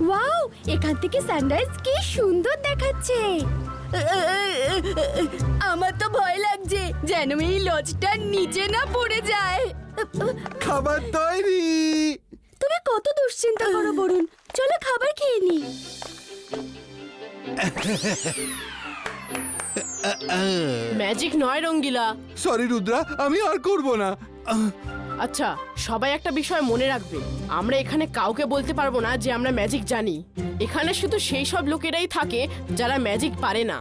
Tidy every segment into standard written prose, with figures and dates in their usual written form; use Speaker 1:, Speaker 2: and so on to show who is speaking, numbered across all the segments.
Speaker 1: Wow, এখান থেকে sunrise কি সুন্দর দেখাচ্ছে। আমার তো ভয় লাগছে যেন এই লজটা নিচে না পড়ে যায়।
Speaker 2: খাবার তৈরি।
Speaker 1: তুমি কত দুশ্চিন্তা করো বরুণ, চলো খাবার খেয়ে নি।
Speaker 3: ম্যাজিক নয় রঙ্গিলা।
Speaker 2: সরি রুদ্রা, আমি আর করব না।
Speaker 3: আচ্ছা, সবাই একটা বিষয় মনে রাখবে, আমরা এখানে কাউকে বলতে পারবো না যে আমরা ম্যাজিক জানি। এখানে শুধু সেই সব লোকেরাই থাকে যারা ম্যাজিক পারে না।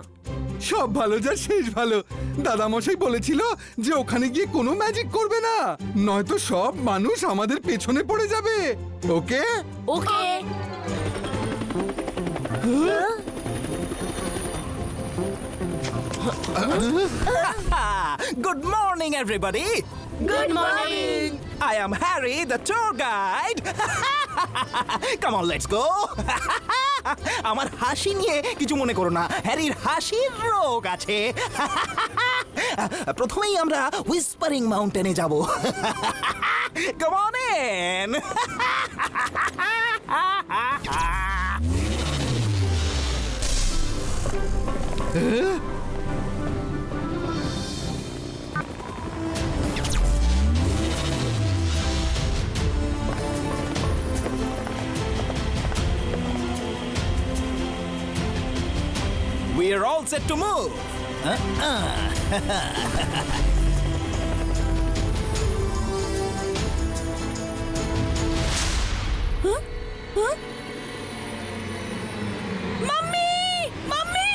Speaker 2: সব ভালো যা শেষ ভালো। দাদামশাই বলেছিল যে ওখানে গিয়ে কোনো ম্যাজিক করবে না, নয়তো সব মানুষ আমাদের পেছনে পড়ে যাবে। ওকে
Speaker 3: ওকে।
Speaker 4: Good morning, everybody.
Speaker 3: Good morning.
Speaker 4: I am Harry, the tour guide. Come on, let's go. আমার হাসি নিয়ে কিছু মনে করো না, হ্যারির হাসির রোগ আছে। প্রথমেই আমরা হুইসপারিং মাউন্টেনে যাব। Come on in. We are all set to move.
Speaker 1: Mummy, mummy,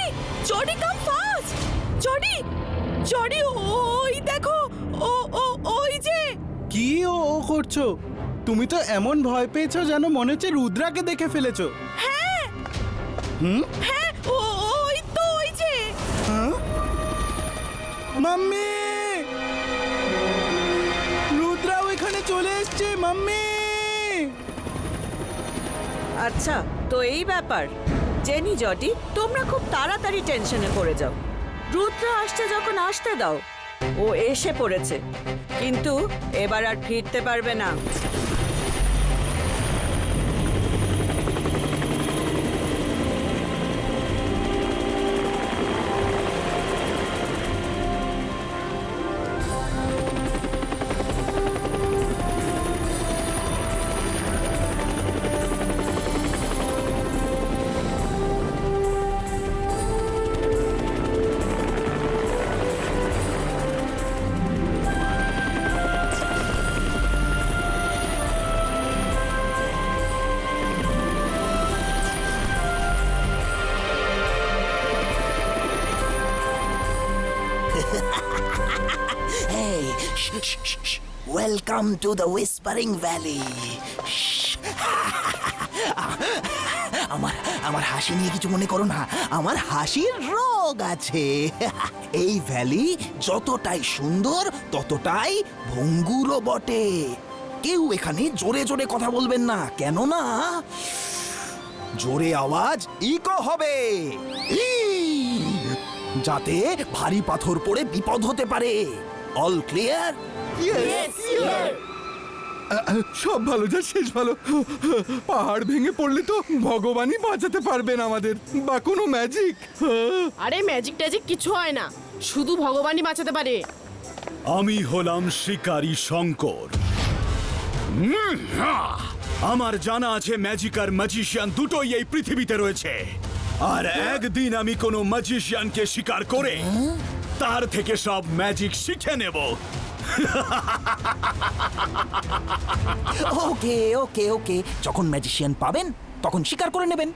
Speaker 1: Jodi come fast. Jodi, Jodi, ওই দেখো, ও ও ওই যে।
Speaker 5: কি ও করছো? তুমি তো এমন ভয় পেয়েছো যেন মনে হচ্ছে রুদ্রাকে দেখে ফেলেছো।
Speaker 1: হ্যাঁ,
Speaker 5: হুম?
Speaker 1: হ্যাঁ, ওই তো ওই যে।
Speaker 5: মাম্মি, রুদ্রাও এখানে চলে এসছে। মাম্মি,
Speaker 6: আচ্ছা, তো এই ব্যাপার। জেনি, জডি, তোমরা খুব তাড়াতাড়ি টেনশনে পড়ে যাও। রুদ্র আসছে যখন আসতে দাও। ও এসে পড়েছে, কিন্তু এবার আর ফিরতে পারবে না।
Speaker 4: Hey, shh, shh, shh, shh. Welcome to the Whispering Valley. আমার হাসি নিয়ে কিছু মনে করো না, আমার হাসির রোগ আছে। এই ভ্যালি যতটাই সুন্দর ততটাই ভঙ্গুরও বটে। কেউ এখানে জোরে জোরে কথা বলবেন না, কেননা জোরে আওয়াজ ইকো হবে, যাতে ভারী পাথর পড়ে বিপদ হতে পারে। All clear?
Speaker 2: সব ভালো যা শেষ ভালো। পাহাড় ভেঙে পড়লে তো ভগবানই বাঁচাতে পারবেন আমাদের, বা কোনো ম্যাজিক।
Speaker 3: আরে ম্যাজিক ট্যাজিক কিছু হয় না, শুধু ভগবানই বাঁচাতে পারে।
Speaker 7: আমি হলাম শিকারী শঙ্কর। আমার জানা আছে ম্যাজিক আর ম্যাজিশিয়ান দুটোই এই পৃথিবীতে রয়েছে, আর একদিন আমি কোনো ম্যাজিশিয়ানকে শিকার করে তার থেকে সব ম্যাজিক শিখে নেব।
Speaker 4: ওকে ওকে ওকে, যখন ম্যাজিশিয়ান পাবেন তখন শিকার করে নেবেন।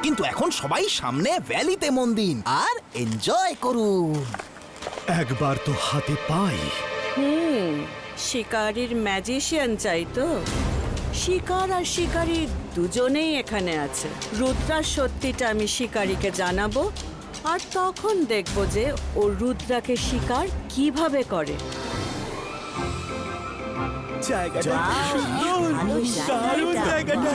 Speaker 4: কিন্তু এখন সবাই সামনে ভ্যালিতে মন দিন আর এনজয় করুন।
Speaker 7: একবার তো হাতে পাই।
Speaker 6: শিকারীর ম্যাজিশিয়ান চাই তো। শিকার আর শিকারী দুজনেই এখানে আছে। রুদ্রার সত্যিটা আমি শিকারীকে জানাবো, আর তখন দেখবো যে ও রুদ্রাকে শিকার কিভাবে করে।
Speaker 5: জায়গাটা সুন্দর, দারুণ জায়গাটা।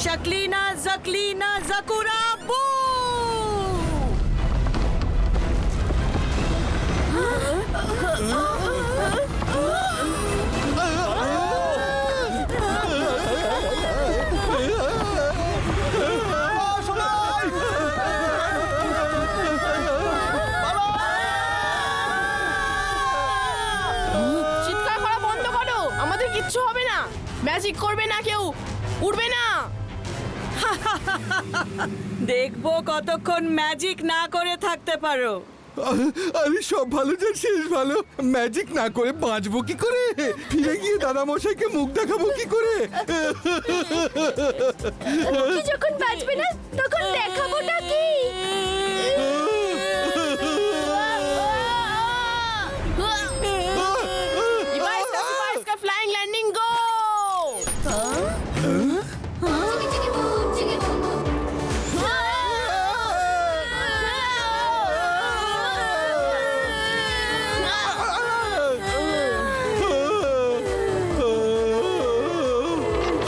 Speaker 6: শাকলিনা জাকলিনা জাকুরা বু!
Speaker 3: চিৎকার করা বন্ধ করো, আমাদের কিচ্ছু হবে না। ম্যাজিক করবে না কেউ, উড়বে না।
Speaker 6: দেখবো কতক্ষণ ম্যাজিক না করে থাকতে পারো।
Speaker 2: আরে সব ভালো যার শেষ ভালো। ম্যাজিক না করে বাঁচবো কি করে? ফিরে গিয়ে দাদা মশাইকে মুখ দেখাবো কি করে?
Speaker 1: যখন বাঁচবে না তখন দেখাবোটা কি?
Speaker 3: ইবাইস্কা ফ্লাইং ল্যান্ডিং গো!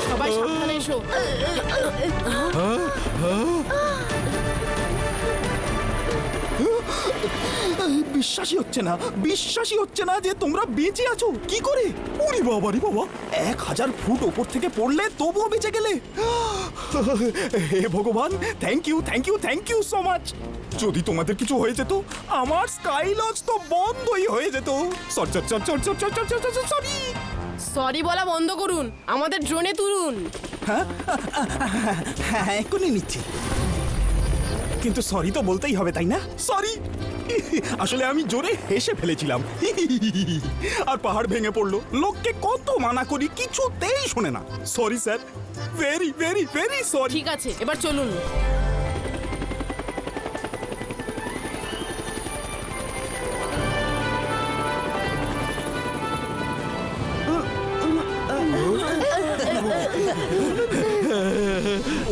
Speaker 3: সবাই সাবধানে এসো।
Speaker 4: বিশ্বাসই হচ্ছে না যে তোমরা বেঁচে আছো। কি করে? ওরে বাবা রে বাবা, 1000 ফুট ওপর থেকে পড়লে তবুও বেঁচে গেলে। হে ভগবান, থ্যাংক ইউ সো মাচ। যদি তোমাদের কিছু হয়ে যেত, আমার স্কাই লজ তো বন্ধই হয়ে যেত। সরি।
Speaker 3: সরি বলা বন্ধ করুন, আমাদের ড্রোনে তুলুন।
Speaker 4: হ্যাঁ, এক্ষুনি নিচ্ছি। কিন্তু সরি তো বলতেই হবে, তাই না? সরি। আসলে আমি জোরে হেসে ফেলেছিলাম। আর পাহাড় ভেঙে পড়লো। লোককে কত মানা করি, কিছুতেই শোনে না। Sorry sir, very very very sorry.
Speaker 3: ঠিক আছে, এবার চলুন।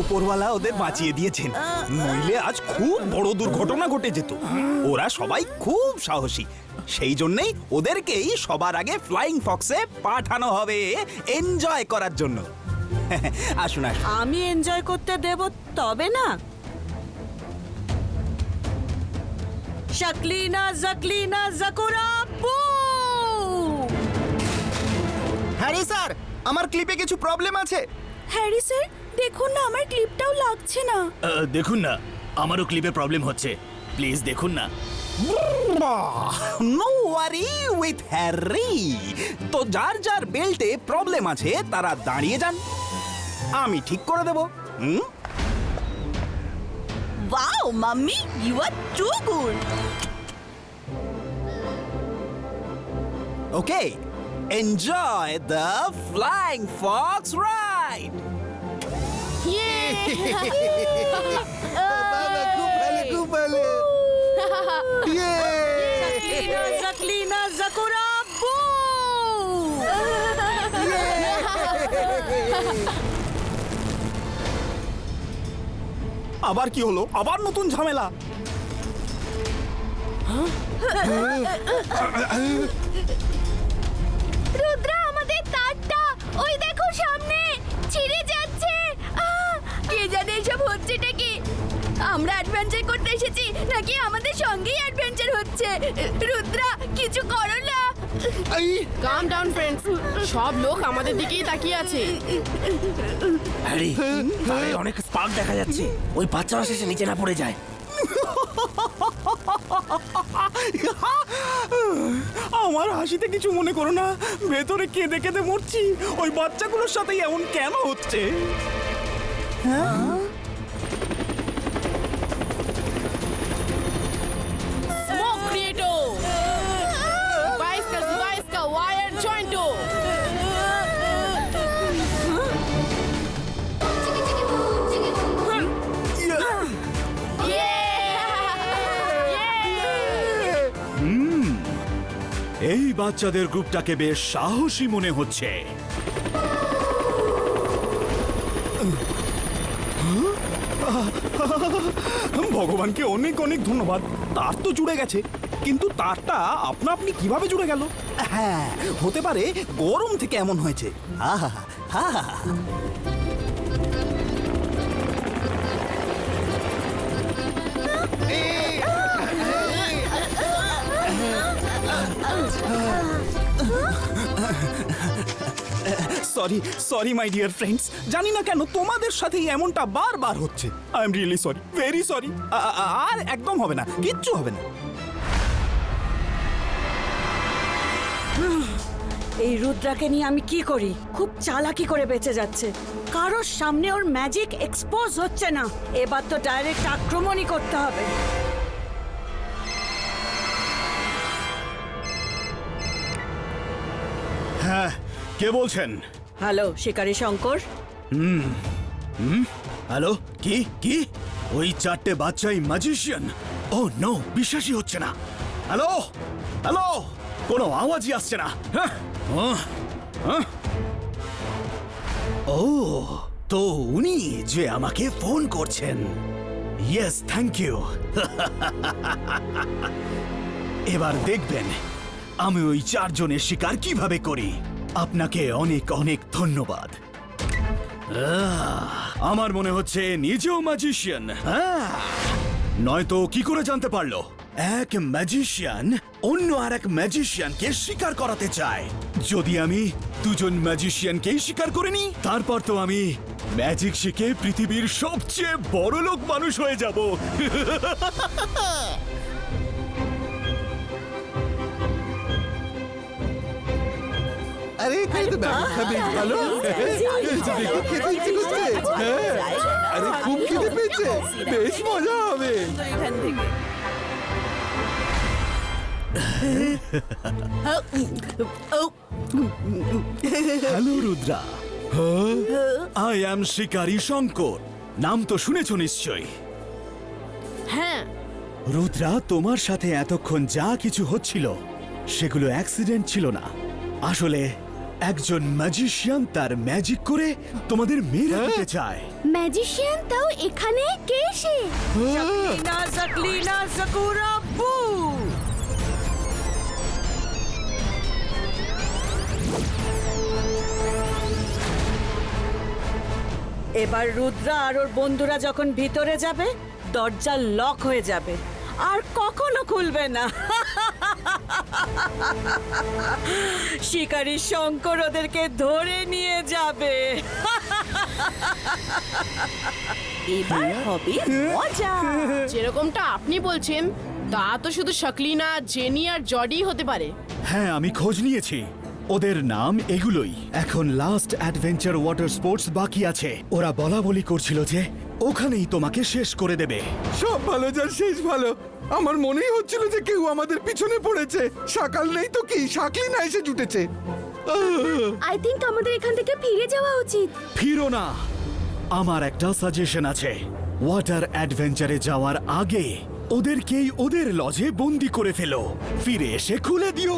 Speaker 4: উপরওয়ালা ওদের বাঁচিয়ে দিয়েছেন, নইলে আজ খুব বড় দুর্ঘটনা ঘটে যেত। ওরা সবাই খুব সাহসী, সেই জন্যই ওদেরকেই সবার আগে ফ্লাইং ফক্সে পাঠানো হবে এনজয় করার জন্য। আসুন আসুন।
Speaker 6: আমি এনজয় করতে দেব তবে না? শাকলিনা জাকলিনা জাকুরা বু!
Speaker 5: হ্যারি স্যার, আমার ক্লিপে কিছু প্রবলেম আছে।
Speaker 1: হ্যারি স্যার, দেখুন না আমার ক্লিপটাও লাগছে না।
Speaker 7: দেখুন না, আমারও ক্লিপে প্রবলেম হচ্ছে, প্লিজ দেখুন না।
Speaker 4: No worry with Harry. তো যার যার বেল্টে প্রবলেম আছে তারা দাঁড়িয়ে যান, আমি ঠিক করে দেব।
Speaker 1: Wow mummy, you are too good.
Speaker 4: Okay, enjoy the flying fox ride.
Speaker 2: খুব ভালো।
Speaker 6: শাকলিনা জাকলিনা জাকুরা বু!
Speaker 4: আবার কি হলো? আবার নতুন ঝামেলা।
Speaker 1: রুদ্রা, আমাদের তারটা ওই দেখো সামনে ছিঁড়ে যাচ্ছে। কে জানে এসব হচ্ছেটা কি? আমরা অ্যাডভেঞ্চার করতে এসেছি নাকি আমাদের সঙ্গেই অ্যাডভেঞ্চার হচ্ছে? রুদ্রা, কিছু করো না।
Speaker 3: কাম ডাউন ফ্রেন্ডস, সব লোক আমাদের দিকেই তাকিয়ে আছে।
Speaker 8: হ্যারি, তারে অনেক স্পার্ক দেখা যাচ্ছে। ওই বাচ্চারা শেষে নিচে না পড়ে যায়।
Speaker 4: আমার হাসিতে কিছু মনে করো না, ভেতরে কেঁদে কেঁদে মরছি। ওই বাচ্চাগুলোর সাথেই এমন কেন হচ্ছে?
Speaker 3: স্মোক ক্রিয়েটো, ইবাইস্কা ওয়ার জয়েন্টো।
Speaker 7: এই বাচ্চাদের গ্রুপটাকে বেশ সাহসী মনে হচ্ছে।
Speaker 4: ভগবানকে অনেক অনেক ধন্যবাদ। তার তো জুড়ে গেছে, কিন্তু তারটা আপনা আপনি কিভাবে জুড়ে গেল? হ্যাঁ, হতে পারে গরম থেকে এমন হয়েছে। আহা হা হা।
Speaker 5: Sorry sorry my dear friends, জানি না কেন তোমাদের সাথেই এমনটা বারবার হচ্ছে। I am really sorry, very sorry. আর একদম হবে না, কিচ্ছু হবে না।
Speaker 6: এই রুদ্রাকে নিয়ে আমি কি করি? খুব চালাকি করে বেঁচে যাচ্ছে, কারোর সামনে ওর ম্যাজিক এক্সপোজ হচ্ছে না। এবার তো ডাইরেক্ট আক্রমণই করতে হবে।
Speaker 7: হ্যাঁ, কে বলছেন?
Speaker 6: হ্যালো, শিকারী শঙ্কর।
Speaker 7: হ্যালো, কি কি ওই চারটে বাচ্চাই ম্যাজিশিয়ান? ও নো, বিশ্বাসই হচ্ছে না। হ্যালো হ্যালো, কোনো আওয়াজই আসছে না। হ্যাঁ? হ্যাঁ? ও, তো উনি যে আমাকে ফোন করছেন। Yes, thank you. এবার দেখবেন আমি ওই চারজনের শিকার কিভাবে করি। আপনাকে অনেক অনেক ধন্যবাদ। আমার মনে হচ্ছে নিজেও ম্যাজিশিয়ান। নয়তো কি করে জানতে পারলো? এক ম্যাজিশিয়ান অন্য আর এক ম্যাজিশিয়ানকে শিকার করাতে চায়। যদি আমি দুজন ম্যাজিশিয়ানকেই শিকার করে নিই, তারপর তো আমি ম্যাজিক শিখে পৃথিবীর সবচেয়ে বড় লোক মানুষ হয়ে যাব।
Speaker 2: আরে এখানে তো ব্যবস্থা বেশ ভালো। দেখো খেতে ইচ্ছে করছে। হ্যাঁ, আরে খুব খিদে পেয়েছে, বেশ মজা হবে।
Speaker 7: হ্যালো রুদ্রা, আই অ্যাম শিকারী শঙ্কর। নাম তো শুনেছো নিশ্চয়ই।
Speaker 3: হ্যাঁ,
Speaker 7: রুদ্রা, তোমার সাথে এতক্ষণ যা কিছু হচ্ছিল সেগুলো অ্যাক্সিডেন্ট ছিল না। আসলে একজন ম্যাজিশিয়ান তার ম্যাজিক করে তোমাদের মেরে দিতে চায়।
Speaker 1: ম্যাজিশিয়ান তাও এখানে? কে সে?
Speaker 6: জাকলিনা জাকলিনা জাকুরা বু। এবার রুদ্রা আর ওর বন্ধুরা যখন ভিতরে যাবে, দরজা লক হয়ে যাবে আর কখনো খুলবে না। শিকারী শঙ্কর ওদেরকে ধরে নিয়ে যাবে। এবার হবে মজা।
Speaker 3: যেরকমটা আপনি বলছেন তা তো শুধু শাকলিনা, জেনি আর জডি হতে পারে।
Speaker 7: হ্যাঁ, আমি খোঁজ নিয়েছি। ওদের নাম এগুলোই। এখন লাস্ট অ্যাডভেঞ্চার ওয়াটার স্পোর্টস বাকি আছে। ওরা বলা বলি করছিল যে ওখানেই তোমাকে শেষ করে দেবে।
Speaker 2: সব ভালো যার শেষ ভালো। আমার মনেই হচ্ছিল যে কেউ আমাদের পিছনে পড়েছে। সকাল নেই তো কি, শাকলি না এসে জুটেছে।
Speaker 1: আই থিংক আমাদের এখান থেকে ফিরে যাওয়া উচিত।
Speaker 7: ফিরো না, আমার একটা সাজেশন আছে। ওয়াটার অ্যাডভেঞ্চারে যাওয়ার আগে ওদেরকেই ওদের লজে বন্দি করে ফেলো, ফিরে এসে খুলে দিও।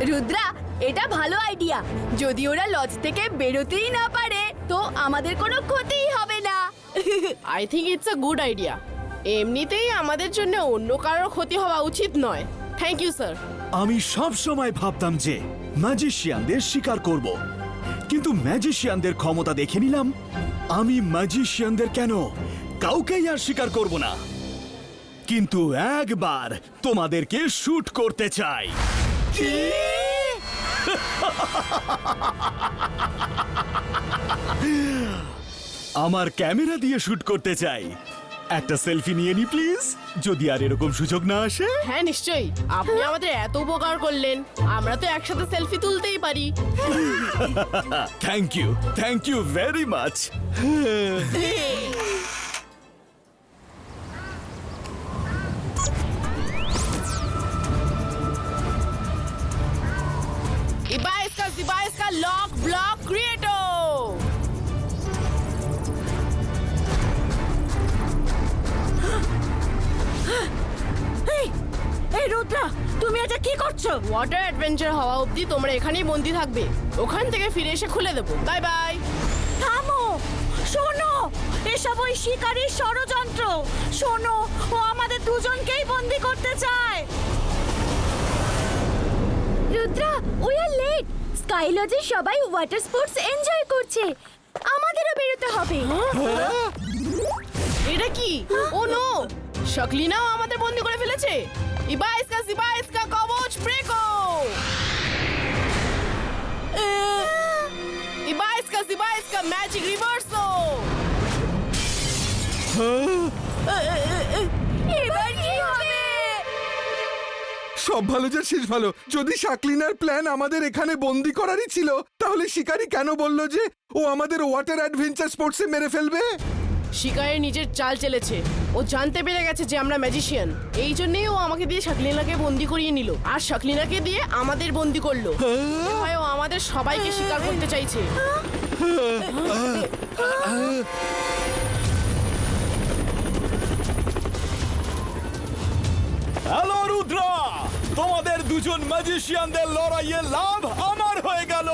Speaker 1: রুদ্রা, এটা ভালো আইডিয়া। যদি ওরা লজ থেকে বেরোতেই না পারে তো আমাদের কোনো ক্ষতিই হবে না।
Speaker 3: I think it's a good idea. এমনিতেই আমাদের জন্য অন্য কারোর ক্ষতি হওয়া উচিত নয়। Thank you sir.
Speaker 7: আমি সব সময় ভাবতাম যে ম্যাজিশিয়ানদের শিকার করব, কিন্তু ম্যাজিশিয়ানদের ক্ষমতা দেখে নিলাম। আমি ম্যাজিশিয়ানদের কেন কাউকেই আর শিকার করব না, কিন্তু একবার তোমাদেরকে শুট করতে চাই। আমার ক্যামেরা দিয়ে শুট করতে চাই। একটা সেলফি নিয়ে নি প্লিজ, যদি আর এরকম সুযোগ না আসে।
Speaker 3: হ্যাঁ নিশ্চয়ই, আপনি আমাদের এত উপকার করলেন, আমরা তো একসাথে সেলফি তুলতেই পারি।
Speaker 7: Thank you very much.
Speaker 3: Ibaiska lock block creator.
Speaker 6: এই রুদ্রা, তুমি এটা কি করছো?
Speaker 3: ওয়াটার অ্যাডভেঞ্চার হওয়া অবধি তোমরা এখানেই বন্দি থাকবে। ওখান থেকে ফিরে এসে খুলে দেবো। Bye bye.
Speaker 6: থামো, শোনো, এসব ওই শিকারীর ষড়যন্ত্র। শোনো, ও আমাদের দুজনকেই বন্দি করতে চায়।
Speaker 1: Rudra, we are late. Sky লজে সবাই ওয়াটার স্পোর্টস এনজয় করছে, আমাদেরও বেরোতে হবে।
Speaker 3: এটা কি? ও নো, শাকলিনাও আমাদের বন্দি করে ফেলেছে। ইবাইস্কা কবচ ব্রেকো। ইবাইস্কা ম্যাজিক রিভার্সো।
Speaker 1: এবার কি হবে?
Speaker 2: সব ভালো যার শেষ ভালো। যদি শাকলিনার প্ল্যান আমাদের এখানে বন্দি করারই ছিল, তাহলে শিকারি কেন বলল যে ও আমাদের ওয়াটার অ্যাডভেঞ্চার স্পোর্টসে মেরে ফেলবে?
Speaker 3: শিকারি নিজের চাল চেলেছে। ও জানতে পেরে গেছে যে আমরা ম্যাজিশিয়ান। এই জন্যই ও আমাকে দিয়ে শাকলিনাকে বন্দি করিয়ে নিল, আর শাকলিনাকে দিয়ে আমাদের বন্দি করলো। হয় ও আমাদের সবাইকে শিকার করতে চাইছে।
Speaker 7: হ্যালো রুদ্রা, তোমাদের দুজন ম্যাজিশিয়ানদের লড়াইয়ে লাভ আমার হয়ে গেল।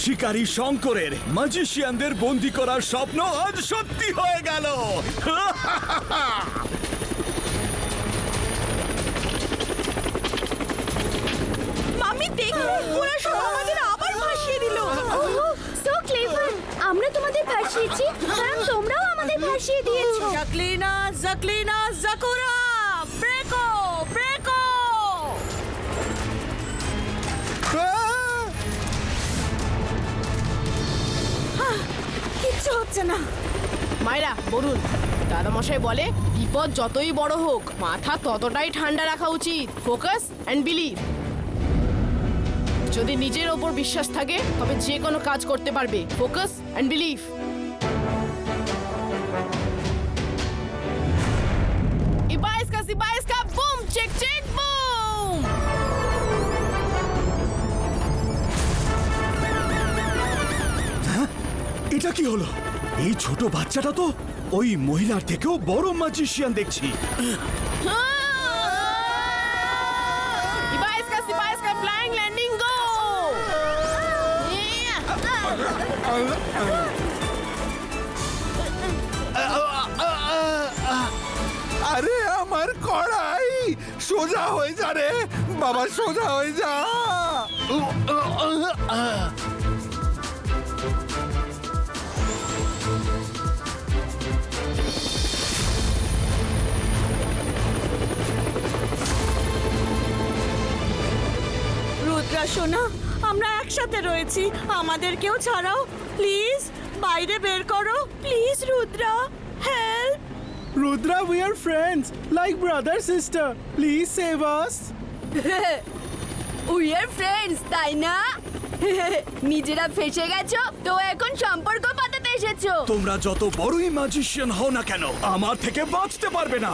Speaker 7: শিকারী শঙ্করের ম্যাজিশিয়ানদের বন্দি করার স্বপ্ন আজ সত্যি হয়ে গেল।
Speaker 1: মাম্মি দেখো, ওরা সব আমাদের আবার ভাসিয়ে দিল। So clever. আমরা তোমাদের ভাসিয়েছি, আর তোমরাও আমাদের ভাসিয়ে দিয়েছো।
Speaker 6: জাকলিনা, জাকলিনা, জাকুরা, ব্রেকো, ব্রেকো। কিচ্ছু হচ্ছে না।
Speaker 3: মায়েরা বলুন, দাদামশাই বলে বিপদ যতই বড় হোক মাথা ততটাই ঠান্ডা রাখা উচিত। Focus and believe. যদি নিজের ওপর বিশ্বাস থাকে তবে যে কোনো কাজ করতে পারবে। Focus and believe. ইবাইস্কা বুম চেক চেক বুম।
Speaker 7: এটা কি হলো? এই ছোট বাচ্চাটা তো ওই মহিলার থেকেও বড় ম্যাজিশিয়ান দেখছি।
Speaker 3: ইবাইস্কা ফ্লাইং ল্যান্ডিং গো।
Speaker 2: আরে আমার কড়াই, সোজা হয়ে যা রে বাবা, সোজা হয়ে যা।
Speaker 6: রুদ্রা সোনা, আমরা একসাথে রয়েছি, আমাদেরকেও ছাড়াও প্লিজ। বাইরে বের করো please. Rudra, help.
Speaker 5: Rudra, we are friends, like brother sister. Please save us.
Speaker 1: We are friends, তাই না? নিজেরা ফেসে গেছো তো এখন সম্পর্ক পাতাতে এসেছো।
Speaker 7: তোমরা যত বড়ই ম্যাজিশিয়ান হও না কেন, আমার থেকে বাঁচতে পারবে না।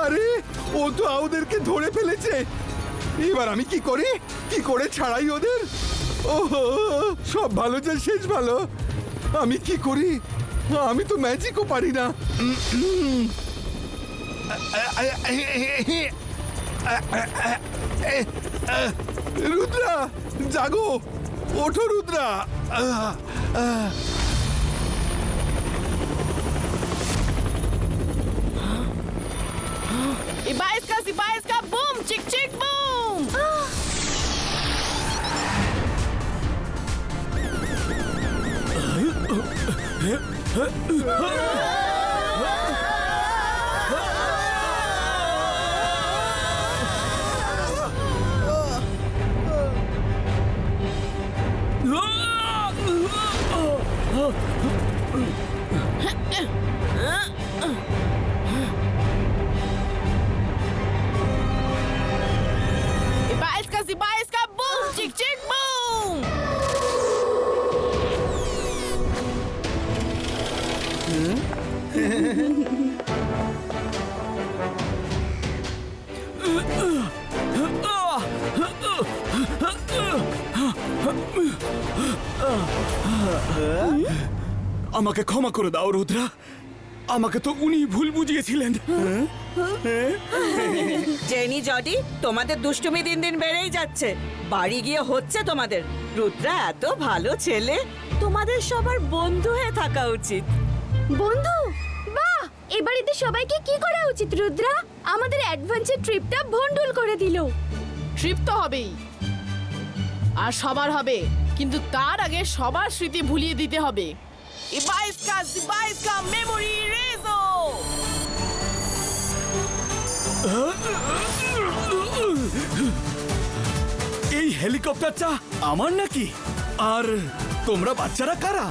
Speaker 2: আরে ও তো ওদেরকে ধরে ফেলেছে। এবার আমি কি করি? কি করে ছাড়াই ওদের? ওহো, সব ভালো যার শেষ ভালো। আমি কি করি? আমি তো ম্যাজিকও পারি না। রুদ্রা, জাগো, ওঠো রুদ্রা।
Speaker 3: ইবাইস্কা বুম চিক চিক বুম। জিবাইস কা বুম চিক চিক বুম।
Speaker 5: আমাকে ক্ষমা করে দাও রুদ্রা, আমাকে তো উনি ভুল বুঝিয়েছিলেন।
Speaker 6: জেনি, জডি, তোমাদের দুষ্টুমি দিন দিন বেড়েই যাচ্ছে। বাড়ি গিয়ে হচ্ছে তোমাদের। রুদ্রা এত ভালো ছেলে, তোমাদের সবার বন্ধু হয়ে থাকা উচিত।
Speaker 1: বন্ধু, বাহ! এবারেতে সবাইকে কি করা উচিত রুদ্রা? আমাদের অ্যাডভেঞ্চার ট্রিপটা ভন্ডুল করে দিল।
Speaker 3: ট্রিপ তো হবেই, আর সবার হবে, কিন্তু তার আগে সবার স্মৃতি ভুলিয়ে দিতে হবে। ইবাইস কা মেমোরি রেজো।
Speaker 5: এই হেলিকপ্টারটা আমার নাকি? আর তোমরা বাচ্চারা কারা?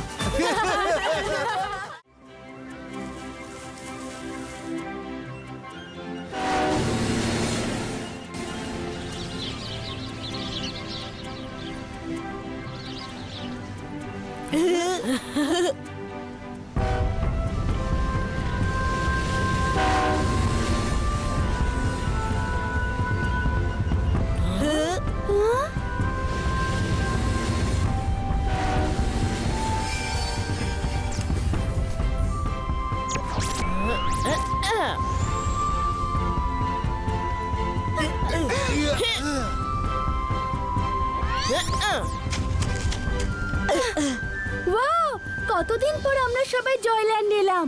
Speaker 1: ওয়াও! কতদিন পর আমরা সবাই জয়ল্যান্ড এলাম।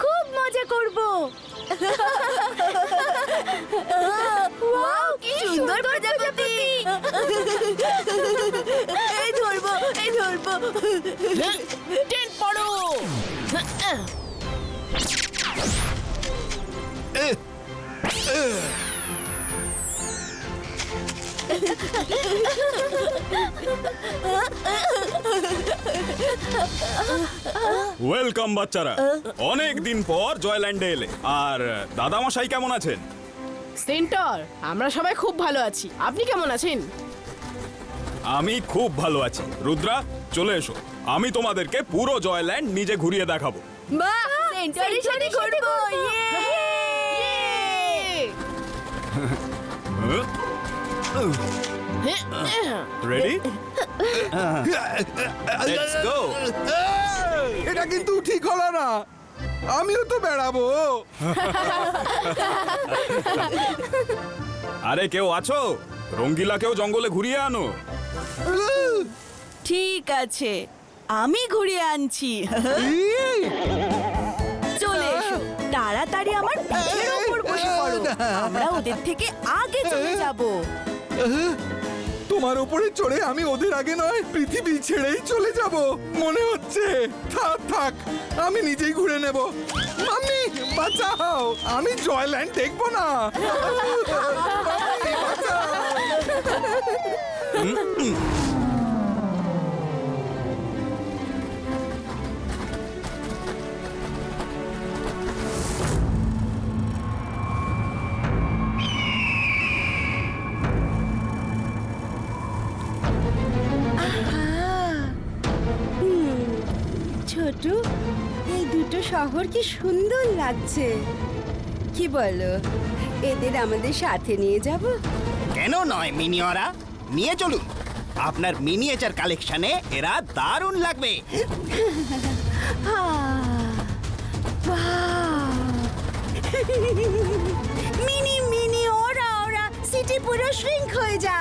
Speaker 1: খুব মজা করব। ওয়াও, কি সুন্দর প্রজাপতি! এই ধরবো, এই ধরবো।
Speaker 3: টেন পড়ো।
Speaker 5: ওয়েলকাম বাচ্চারা, অনেক দিন পর জয়ল্যান্ডে এলে। আর দাদামশাই কেমন আছেন?
Speaker 3: সেন্টর, আমরা সবাই খুব ভালো আছি। আপনি কেমন আছেন?
Speaker 5: আমি খুব ভালো আছি। রুদ্রা, চলে এসো, আমি তোমাদেরকে পুরো জয়ল্যান্ড নিজে ঘুরিয়ে দেখাবো।
Speaker 1: বাহ! সেন্টারের সাথে ঘুরবো। ইয়ে!
Speaker 5: রেডি? Let's go.
Speaker 2: এটা কিন্তু ঠিক হলো না। আমিও তো বেড়াবো।
Speaker 5: আরে কেউ আছো? রঙ্গিলাকেও জঙ্গলে ঘুরিয়ে আনো।
Speaker 9: ঠিক আছে, আমি ঘুরিয়ে আনছি। চলে এসো, তাড়াতাড়ি আমার পিঠের ওপর বসে পড়ো। আমরা ওদের থেকে আগে চলে যাব।
Speaker 2: তোমার উপরে চড়ে আমি ওদের আগে নয়, পৃথিবী ছেড়েই চলে যাব মনে হচ্ছে। থাক থাক, আমি নিজেই ঘুরে নেব। মাম্মি বাঁচাও, আমি জয়ল্যান্ড দেখবো না। মাম্মি, বাঁচাও।
Speaker 1: ছোট, এই দুটো শহর কি সুন্দর লাগছে। কি বলো, এদের আমাদের সাথে নিয়ে যাব?
Speaker 4: কেন নয় মিনিয়রা, নিয়ে চলুন। আপনার মিনিয়েচার কালেকশনে এরা দারুণ লাগবে।
Speaker 1: মিনি মিনি ওরা ওরা সিটি পুরো শ্রিঙ্ক হয়ে যা।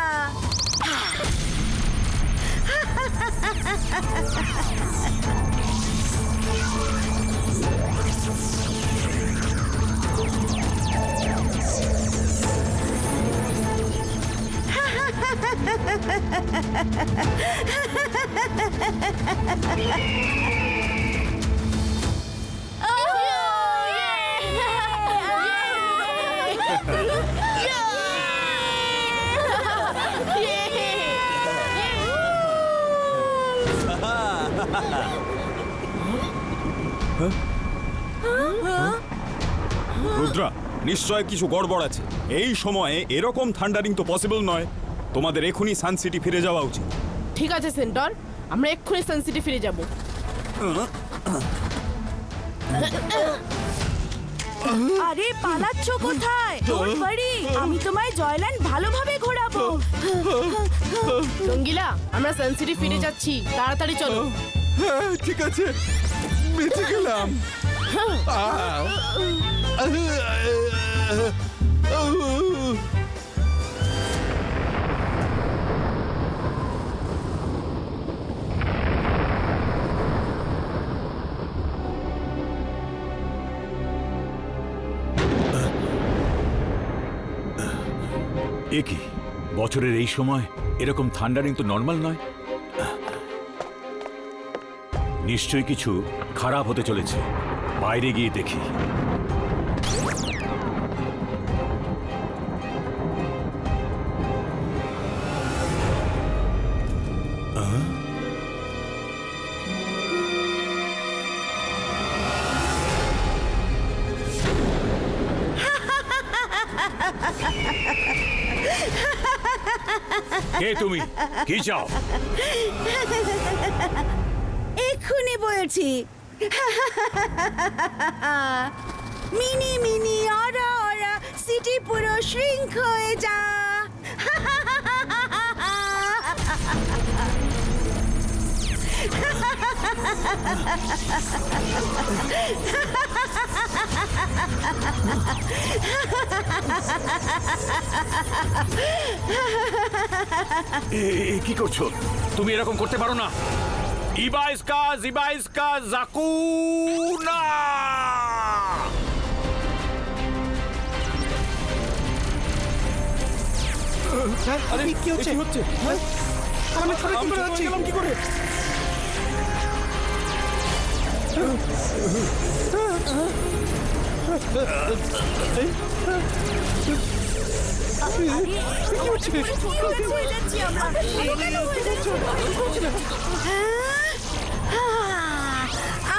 Speaker 5: রুদ্রা, নিশ্চয় কিছু গড়বড় আছে। এই সময়ে এরকম থান্ডারিং তো পসিবল নয়। তোমাদের এখনই সান সিটি ফিরে যাওয়া উচিত।
Speaker 3: ঠিক আছে সেন্টর, আমরা এক্ষুনি সান সিটি ফিরে যাব।
Speaker 9: আরে পালাচ্ছ কোথায়? ডোন্ট ওয়ারি, আমি তোমায় জয়ল্যান্ড ভালোভাবে ঘোরাবো।
Speaker 3: রঙ্গিলা, আমরা সান সিটি ফিরে যাচ্ছি, তাড়াতাড়ি চলো।
Speaker 2: হ্যাঁ ঠিক আছে, বেঁচে গেলাম।
Speaker 7: এ কি বছরের এই সময় এরকম থান্ডারিং তো নর্মাল নয়। নিশ্চয়ই কিছু খারাপ হতে চলেছে, বাইরে গিয়ে দেখি। কে তুমি? কি চাও?
Speaker 9: এক্ষুনি বলছি। মিনি মিনি অরা অরা সিটি পুরো শ্রিঙ্ক হয়ে যা।
Speaker 7: কি করছো তুমি? এরকম করতে পারো না। ইবাইস্কা জাকুনা।
Speaker 5: আরে কি হচ্ছে? আমি গেলাম কি করে?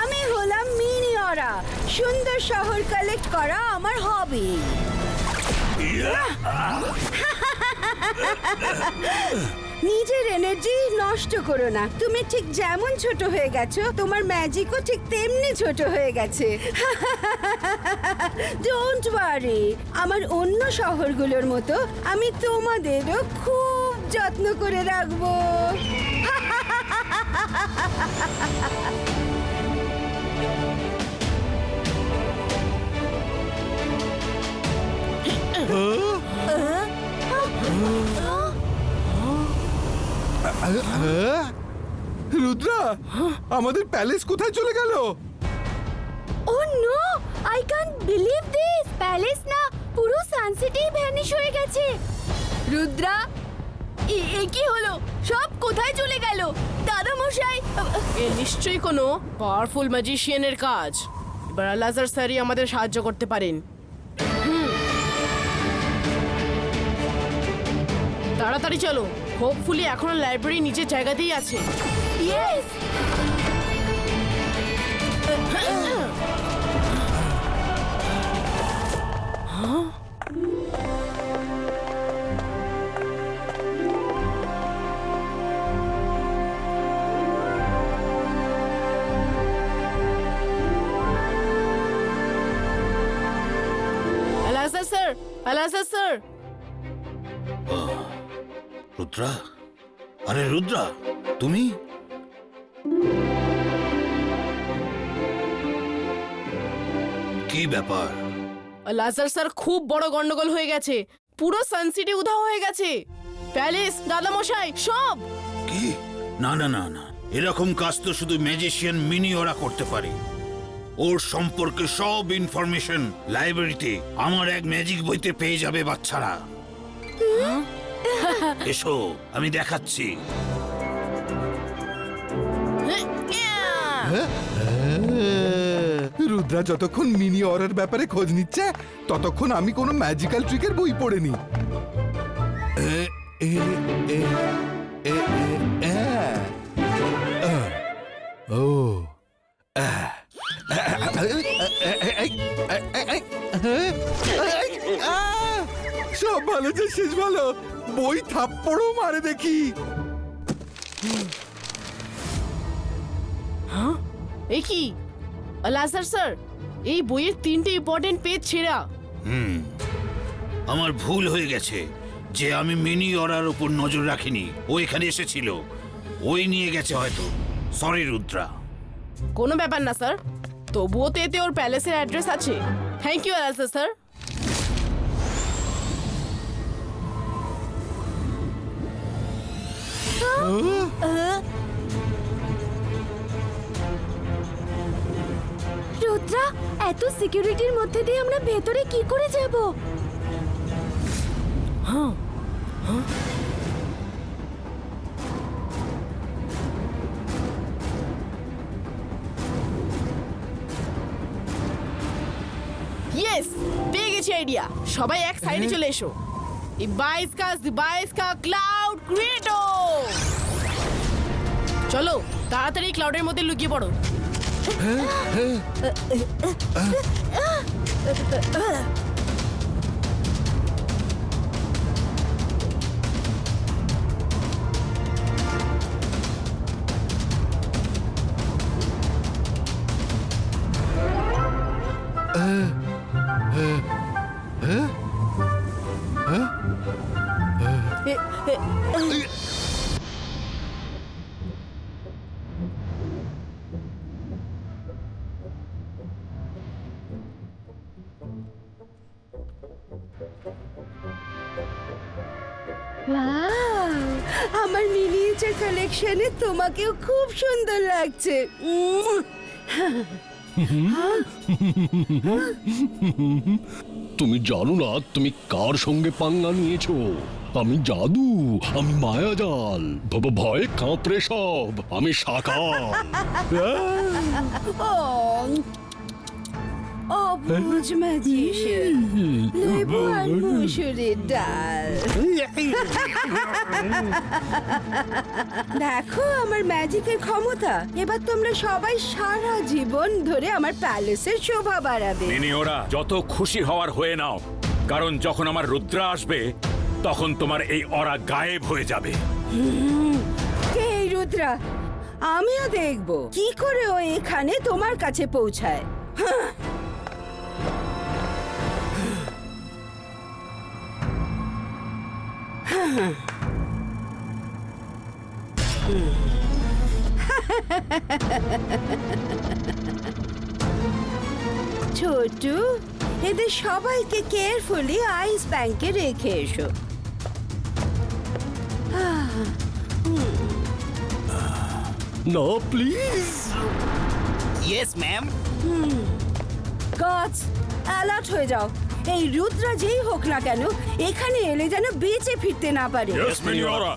Speaker 9: আমি হলাম মিনি অরা। সুন্দর শহর কালেক্ট করা আমার হবি। নিজের এনার্জি নষ্ট করো না। তুমি ঠিক যেমন ছোট হয়ে গেছো, তোমার ম্যাজিকও ঠিক তেমনি ছোট হয়ে গেছে। ডোন্ট ওয়ারি, আমার অন্য শহরগুলোর মতো আমি তোমাদেরও খুব যত্ন করে রাখবো।
Speaker 2: রুদ্রা, আমাদের প্যালেস কোথায় চলে গেল?
Speaker 1: Oh no, I can't believe this. Palace না, পুরো সানসিটি ভ্যানিশ হয়ে গেছে। রুদ্রা, এ কি হলো? সব কোথায় চলে গেল? দাদা মশাই,
Speaker 3: এ নিশ্চয়ই কোনো পাওয়ারফুল ম্যাজিশিয়ানের কাজ। এবার আলাজার স্যারই আমাদের সাহায্য করতে পারেন। তাড়াতাড়ি চলো, হোপফুলি এখনো লাইব্রেরি নিচের জায়গাতেই আছে।
Speaker 1: Yes.
Speaker 3: Alazar sir, Alazar sir.
Speaker 7: Rudra, আরে রুদ্রা, তুমি? কি ব্যাপার?
Speaker 3: লাজার স্যার, খুব বড় গন্ডগোল হয়ে গেছে। পুরো সানসিটি উধাও হয়ে গেছে। প্যালেস, দাদামশাই, সব।
Speaker 7: কি? না না না না, এরকম কাজ তো শুধু ম্যাজিশিয়ান মিনি ওরা করতে পারে। ওর সম্পর্কে সব ইনফরমেশন লাইব্রেরিতে আমার এক ম্যাজিক বইতে পেয়ে যাবে বাচ্চারা। এসো, আমি দেখাচ্ছি।
Speaker 2: রুদ্রা যতক্ষণ মিনি অরার ব্যাপারে খোঁজ নিচ্ছে, ততক্ষণ আমি কোনো ম্যাজিক্যাল ট্রিকের বই পড়িনি। ও সব ভালো যে শেষ ভালো। বই থাপ্পড়ও মারে দেখি।
Speaker 3: এই কি আলাজার স্যার, এই বইয়ের 3টে ইম্পর্টেন্ট পেজ ছেঁড়া।
Speaker 10: আমার ভুল হয়ে গেছে যে আমি মিনি অরার উপর নজর রাখিনি। ও এখানে এসেছিল, ওই নিয়ে গেছে হয়তো। সরি রুদ্রা।
Speaker 3: কোনো ব্যাপার না স্যার, তবুও তো এতে ওর প্যালেসের অ্যাড্রেস আছে। Thank you Alazar sir.
Speaker 1: Rudra, এত সিকিউরিটির মধ্যে দিয়ে আমরা ভেতরে কি করে যাব?
Speaker 3: ইয়েস, পেয়ে গেছি আইডিয়া। সবাই এক সাইডে চলে এসো। ইবাইসকা ক্লাউড ক্রিয়েটো। চলো তাড়াতাড়ি ক্লাউডের মধ্যে লুকিয়ে পড়ো।
Speaker 9: ওয়াও, আমার মিনিয়েচার কালেকশনে তোমাকেও খুব সুন্দর লাগছে।
Speaker 11: তুমি জানো না তুমি কার সঙ্গে পাঙ্গা নিয়েছো? আমি জাদু, আমি মায়াজাল, ভয়ে কাঁপড়ে সব, আমি সাকাল।
Speaker 9: অবুঝ ম্যাজিশিয়ান, লেবু আর মুসুরির ডাল। দেখো আমার ম্যাজিকের ক্ষমতা। এবার তোমরা সবাই সারা জীবন ধরে আমার প্যালেসের শোভা বাড়াবে।
Speaker 12: মিনিওরা, যত খুশি হওয়ার হয়ে নাও, কারণ যখন আমার রুদ্রা আসবে তখন তোমার এই অরা গায়েব হয়ে যাবে।
Speaker 9: কে এই রুদ্রা? আমিও দেখব কি করে ও এখানে তোমার কাছে পৌঁছায়। ছোটু, এদের সবাইকে কেয়ারফুলি আইস ব্যাংকে রেখে এসো।
Speaker 11: না please.
Speaker 4: Yes ma'am.
Speaker 9: Guards, alert হয়ে যাও। এই রুদ্রা যেই হোক না কেন এখানে এলে যেন বেঁচে ফিরতে না পারে।
Speaker 12: ইয়েস মিনিওরা।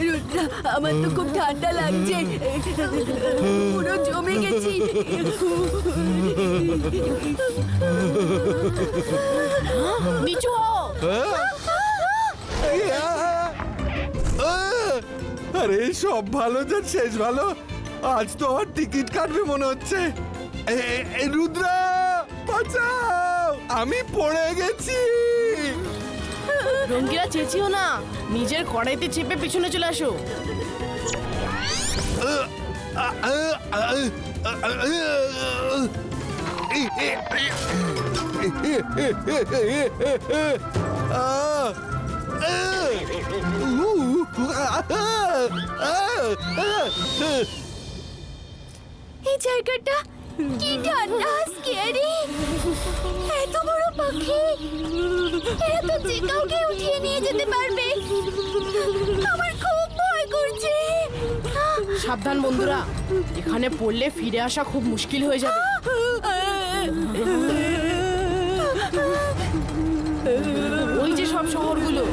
Speaker 1: রুদ্রা, আমার তো খুব ঠান্ডা লাগছে, পুরো জমে গেছি।
Speaker 3: নিচু হও।
Speaker 2: আরে সব ভালো যার শেষ ভালো। আজ তো আমার টিকিট কাটবে মনে হচ্ছে। রুদ্রা বাঁচাও, আমি পড়ে গেছি।
Speaker 3: রঙ্গিরা চেঁচিও না, নিজের কড়াইতে চেপে পিছনে চলে আসো।
Speaker 1: এই জায়গাটা কি ঠান্ডা, স্কেয়ারি। এত বড় পাখি, এরা তো যে কাউকে উঠিয়ে নিয়ে যেতে পারবে। আমার খুব ভয় করছে।
Speaker 3: সাবধান বন্ধুরা, এখানে পড়লে ফিরে আসা খুব মুশকিল হয়ে যাবে। ওই যে সব শহরগুলো।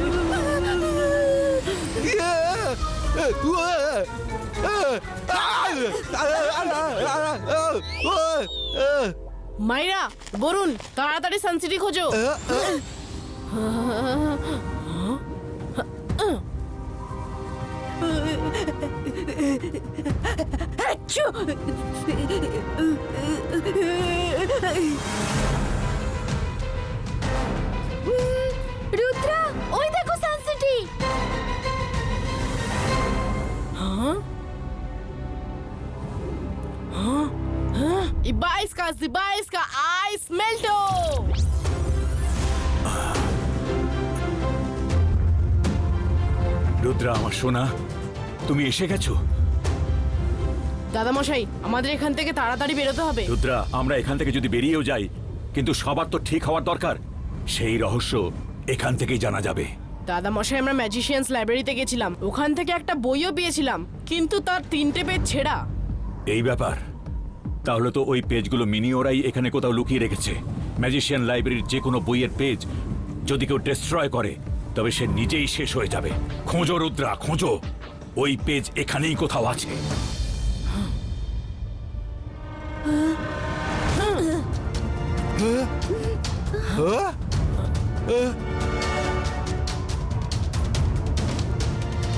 Speaker 3: মাইরা বরুণ তাড়াতাড়ি সানসিটি খোঁজো।
Speaker 9: আচ্ছু!
Speaker 1: রুদ্রা ওই দেখো Sun City.
Speaker 3: Ibaiska, ice melto!
Speaker 12: Rudra আমার সোনা, তুমি এসে গেছো।
Speaker 3: দাদামশাই আমাদের এখান থেকে তাড়াতাড়ি বেরোতে হবে।
Speaker 12: রুদ্রা, আমরা এখান থেকে যদি বেরিয়েও যাই, কিন্তু সবার তো ঠিক হওয়ার দরকার। সেই রহস্য এখান থেকেই জানা যাবে।
Speaker 3: দাদামশাই আমরা ম্যাজিশিয়ানস লাইব্রেরিতে গেছিলাম, ওখান থেকে একটা বইও পেয়েছিলাম, কিন্তু তার 3টে পেজ ছেঁড়া।
Speaker 12: এই ব্যাপার, তাহলে তো ওই পেজগুলো মিনি ওরাই এখানে কোথাও লুকিয়ে রেখেছে। ম্যাজিশিয়ান লাইব্রেরির যে কোনো বইয়ের পেজ যদি কেউ ডিস্ট্রয় করে, তবে সে নিজেই শেষ হয়ে যাবে। খোঁজো রুদ্রা, খোঁজো, ওই পেজ এখানেই কোথাও আছে।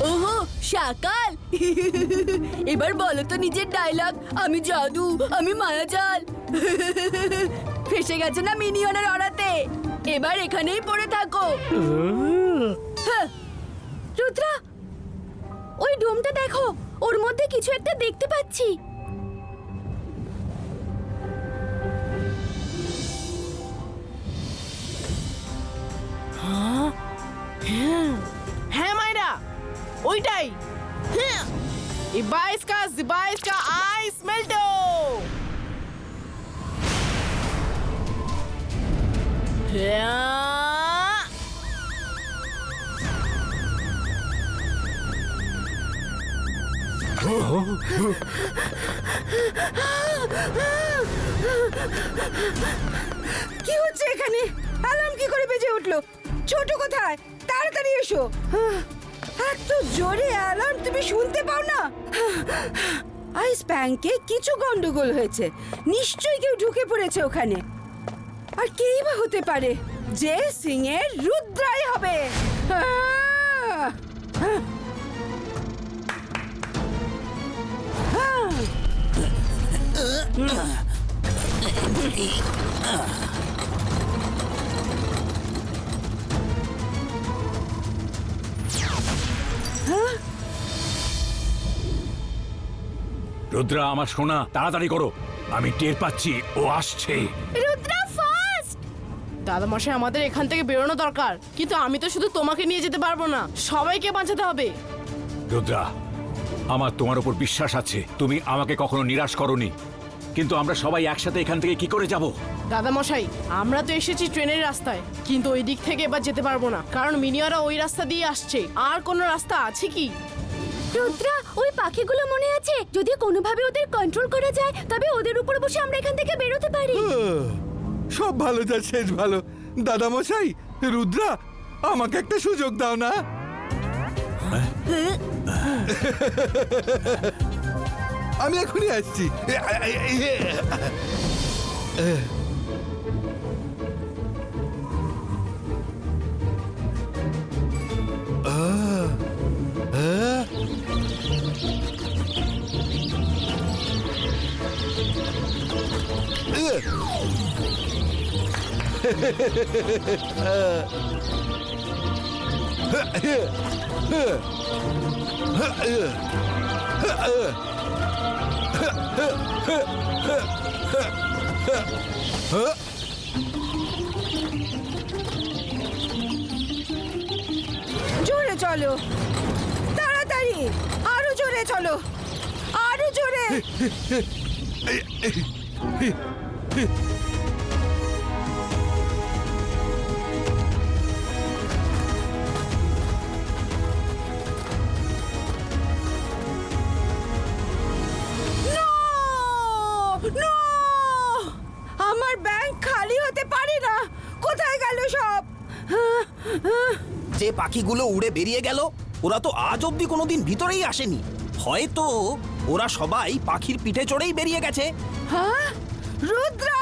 Speaker 1: ওহো শাকাল, এবার বলো তো নিজের ডায়লগ। আমি জাদু, আমি মায়াজাল। ফেসে গেছে না মিনিয়নের অরাতে, এবার এখানেই পড়ে থাকো। হ্যাঁ, রুদ্রা ওই ডোমটা দেখো, ওর মধ্যে কিছু একটা দেখতে পাচ্ছি।
Speaker 3: হ্যাঁ মাইরা, ওইটাই। Ibaiska, ice melto!
Speaker 9: কি হচ্ছে এখানে? অ্যালার্ম কি করে বেজে উঠলো? ছোট কোথায়? তাড়াতাড়ি এসো। এত জোরে অ্যালার্ম তুমি শুনতে পাও না? আইস ব্যাংকে কিছু গন্ডগোল হয়েছে, নিশ্চয়ই কেউ ঢুকে পড়েছে ওখানে। আর কেই বা হতে পারে? যে সিং এর রুদ্রাই হবে।
Speaker 12: রুদ্রা আমার সোনা, তাড়াতাড়ি করো, আমি টের পাচ্ছি ও আসছে।
Speaker 1: রুদ্রা ফাস্ট!
Speaker 3: দাদামশাই আমাদের এখান থেকে বেরোনো দরকার, কিন্তু আমি তো শুধু তোমাকে নিয়ে যেতে পারবো না, সবাইকে বাঁচাতে হবে।
Speaker 12: রুদ্রা, আমার তোমার উপর বিশ্বাস আছে, তুমি আমাকে কখনো নিরাশ করোনি, কিন্তু আমরা সবাই একসাথে এখান থেকে কি করে যাব?
Speaker 3: দাদামশাই আমরা তো এসেছি ট্রেনের রাস্তায়, কিন্তু ওই দিক থেকে এবার যেতে পারবো না, কারণ মিনিয়ারা ওই রাস্তা দিয়ে আসছে। আর কোনো রাস্তা আছে কি?
Speaker 1: রুদ্রা ওই পাখিগুলো মনে আছে? যদি কোনোভাবে ওদের কন্ট্রোল করা যায়, তবে ওদের উপর বসে আমরা এখান থেকে বেরোতে পারি।
Speaker 2: সব ভালো যা শেষ ভালো। দাদামশাই, রুদ্রা, আমাকে একটা সুযোগ দাও না। আমি এখনই আসছি।
Speaker 9: জোরে চলো, তাড়াতাড়ি, আরো জোরে চলো, আরো জোরে। No! আমার ব্যাংক খালি হতে পারে না। কোথায় গেল সব?
Speaker 4: যে পাখিগুলো উড়ে বেরিয়ে গেল ওরা তো আজ অব্দি কোনোদিন ভিতরেই আসেনি। হয়তো ওরা সবাই পাখির পিঠে চড়েই বেরিয়ে গেছে।
Speaker 9: হ্যাঁ, রুদ্রা!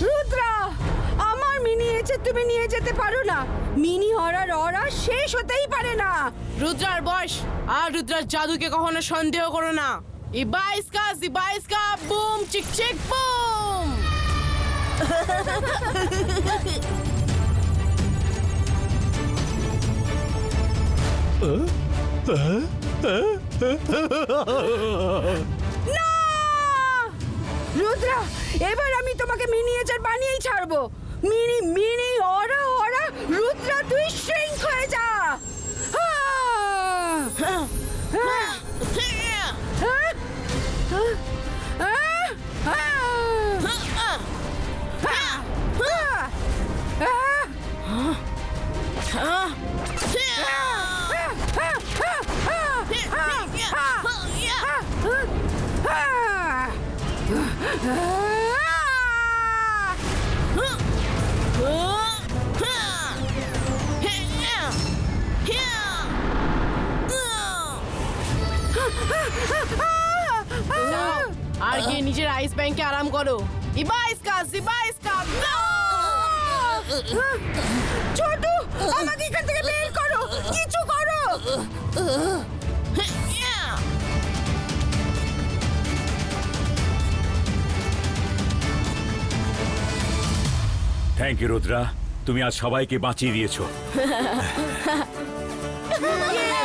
Speaker 9: রুদ্রা, আমার মিনি এসে তুমি নিয়ে যেতে পারো না। মিনি হরার অরা শেষ হতেই পারে না।
Speaker 3: রুদ্রার বয়স আর রুদ্রার জাদুকে কখনো সন্দেহ করো না। ইবাইস্কা বুম চিক চিক বুম।
Speaker 9: না! রুদ্রা, এবার আমি তোমাকে মিনিয়েচার বানিয়েই ছাড়বো। মিনি মিনি অরা অরা রুদ্রা, তুই শ্রিঙ্ক হয়ে যা।
Speaker 3: যাও, আর গিয়ে নিজের আইস ব্যাংকে আরাম করো। ইবাইস্কা
Speaker 9: ছোটু, আমাকে এখান থেকে বের করো, কিছু করো।
Speaker 12: থ্যাংক ইউ রুদ্রা, তুমি আজ সবাইকে বাঁচিয়ে দিয়েছো।
Speaker 9: Yeah!